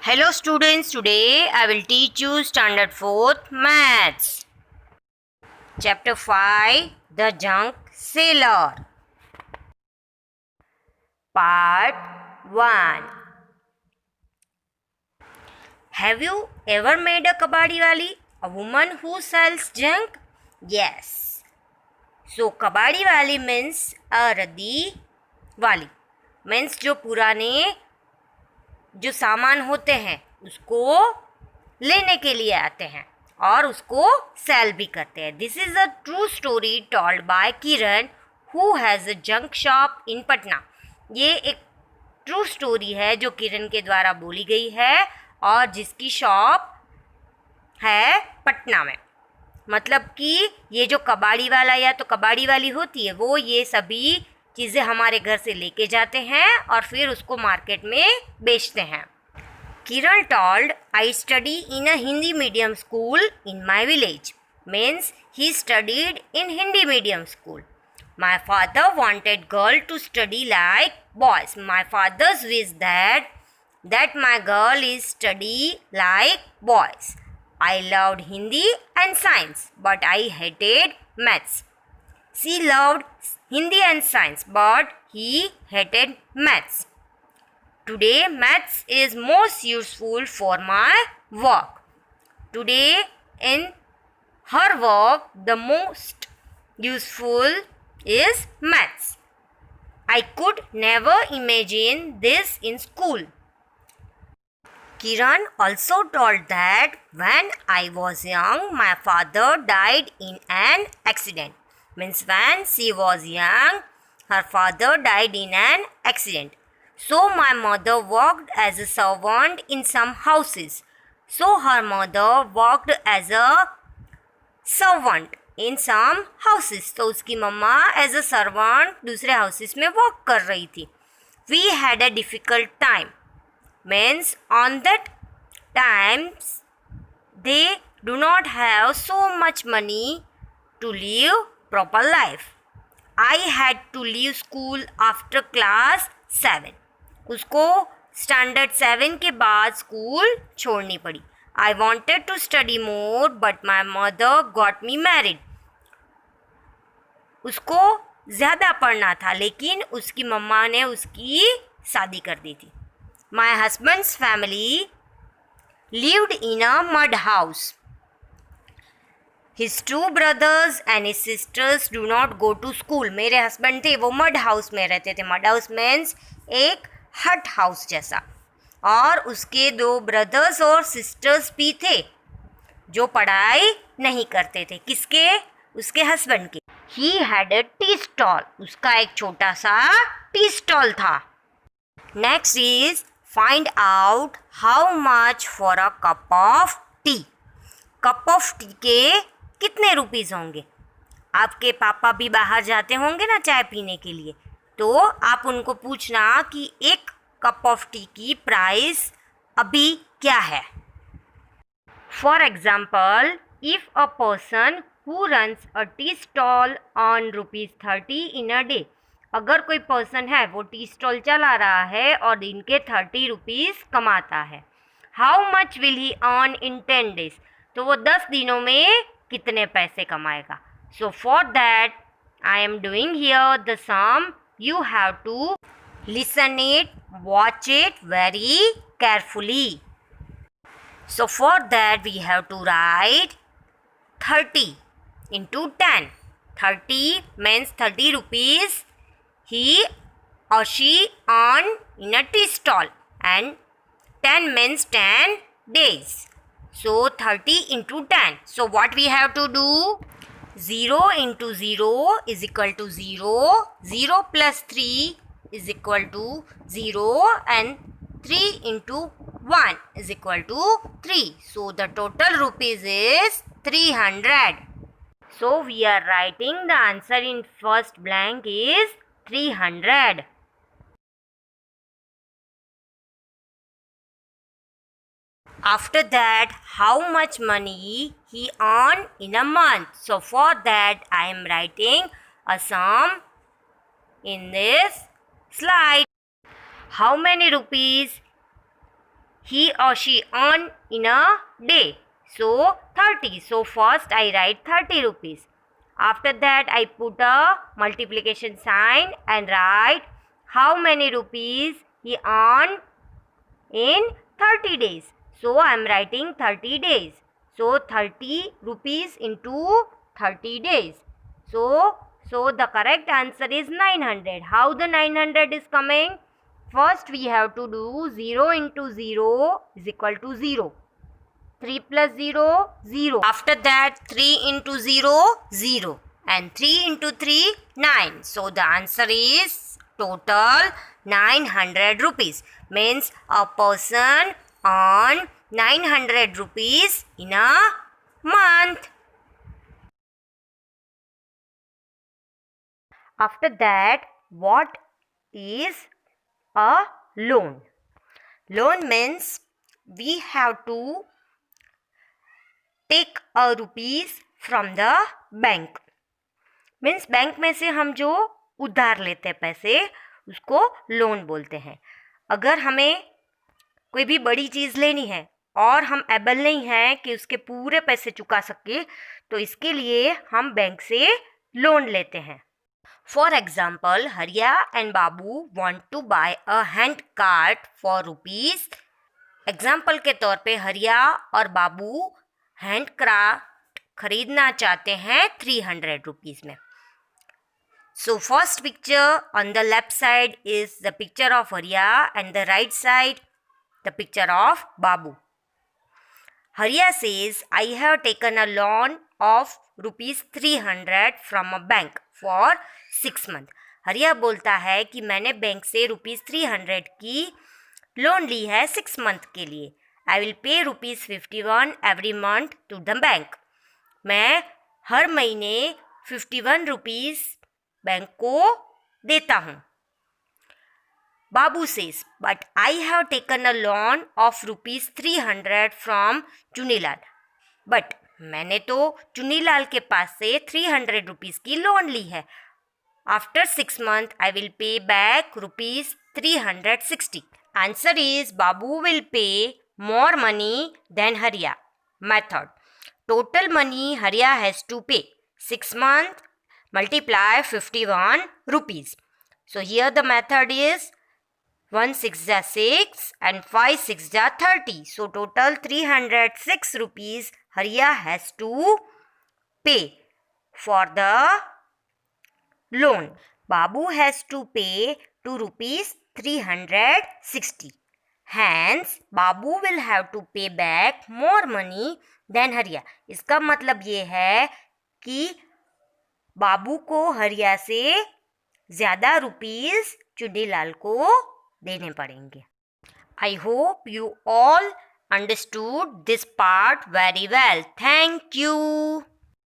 Hello students, today I will teach you Standard 4th Maths. Chapter 5, The Junk Sailor. Part 1. Have you ever met a kabadi wali, a woman who sells junk? Yes. So kabadi wali means a रद्दी वाली. Means जो पुराने जो सामान होते हैं उसको लेने के लिए आते हैं और उसको सेल भी करते हैं. This is a true story told by Kiran who has a junk shop in Patna. ये एक ट्रू स्टोरी है जो किरण के द्वारा बोली गई है और जिसकी शॉप है पटना में. मतलब कि ये जो कबाड़ी वाला या तो कबाड़ी वाली होती है वो ये सभी चीज़ें हमारे घर से लेके जाते हैं और फिर उसको मार्केट में बेचते हैं. Kiran told, I study in a Hindi medium school in my village. Means he studied in Hindi medium school. My father wanted girl to study like boys. My father's wish that my girl is study like boys. I loved Hindi and science, but I hated maths. She loved Hindi and science, but he hated maths. Today, maths is most useful for my work. Today, in her work, the most useful is maths. I could never imagine this in school. Kiran also told that when I was young, my father died in an accident. Means when she was young, her father died in an accident. So my mother worked as a servant in some houses. So her mother worked as a servant in some houses. तो उसकी मम्मा as a servant दूसरे houses में work कर रही थी. We had a difficult time. Means on that times they do not have so much money to live proper life. I had to leave school after class 7. उसको standard 7 के बाद school छोड़नी पड़ी. I wanted to study more but my mother got me married. उसको ज़्यादा पढ़ना था लेकिन उसकी मम्मा ने उसकी शादी कर दी थी. My husband's family lived in a mud house. His two brothers and his sisters do not go to school. मेरे हस्बैंड थे वो मड हाउस में रहते थे. मड हाउस मीन्स एक हट हाउस जैसा. और उसके 2 ब्रदर्स और सिस्टर्स भी थे जो पढ़ाई नहीं करते थे. किसके? उसके हस्बैंड के. He had a tea stall. उसका एक छोटा सा टी स्टॉल था. Next is find out how much for a cup of tea. Cup of T के कितने रुपीज़ होंगे? आपके पापा भी बाहर जाते होंगे ना चाय पीने के लिए, तो आप उनको पूछना कि एक कप ऑफ टी की प्राइस अभी क्या है. For example, if a person who runs a tea stall on ₹30 in a day. अगर कोई पर्सन है वो टी स्टॉल चला रहा है और दिन के 30 रुपीज़ कमाता है. How much will he earn in 10 days. तो वो 10 दिनों में कितने पैसे कमाएगा. So for that I am doing here the sum. You have to listen it, watch it very carefully. So for that we have to write 30 into 10. 30 means 30 rupees he or she earned in a tea stall, and 10 means 10 days. So 30 into 10. So what we have to do? 0 into 0 is equal to 0. 0 plus 3 is equal to 0, and 3 into 1 is equal to 3. So the total rupees is 300. So we are writing the answer in first blank is 300. After that, how much money he earned in a month. So for that, I am writing a sum in this slide. How many rupees he or she earn in a day. So 30. So first I write 30 rupees. After that I put a multiplication sign and write how many rupees he earned in 30 days. So I am writing 30 days. So 30 rupees into 30 days. So the correct answer is 900. How the 900 is coming? First we have to do 0 into 0 is equal to 0. 3 plus 0, 0. After that 3 into 0, 0. And 3 into 3, 9. So the answer is total 900 rupees. Means a person earn 900 rupees in a month. After that, what is a loan? Loan means we have to take a rupees from the bank. Means bank में से हम जो उधार लेते हैं पैसे उसको loan बोलते हैं. अगर हमें कोई भी बड़ी चीज़ लेनी है और हम एबल नहीं हैं कि उसके पूरे पैसे चुका सके तो इसके लिए हम बैंक से लोन लेते हैं. For example Hariya and Babu want to buy a hand cart for rupees. Example के तौर पे हरिया और बाबू हैंड क्राफ्ट खरीदना चाहते हैं 300 रुपीज़ में. So first picture on the left side is the picture of Hariya and the right side the picture of Babu. Hariya says, I have taken a loan of rupees 300 from a bank for 6 months. हरिया बोलता है कि मैंने bank से rupees 300 की loan ली है 6 month के लिए. I will pay rupees 51 every month to the bank. मैं हर महीने 51 रुपीज़ बैंक को देता हूँ. Babu says but I have taken a loan of rupees 300 from Chunilal. बट मैंने तो चुनीलाल के पास से 300 रुपीज़ की लोन ली है. After 6 month I will pay back rupees 360. Answer is Babu will pay more money than Hariya. Method total money Hariya has to pay 6 months multiply 51 rupees. So here the method is 1 6 ja 6 and 5 6 ja 30. So total 306 rupees Hariya has to pay for the loan. Babu has to pay 2 rupees 360. Hence Babu will have to pay back more money than Hariya. इसका मतलब ये है कि बाबू को हरिया से ज़्यादा rupees Chunilal को देने पड़ेंगे. I hope you all understood this part very well. Thank you.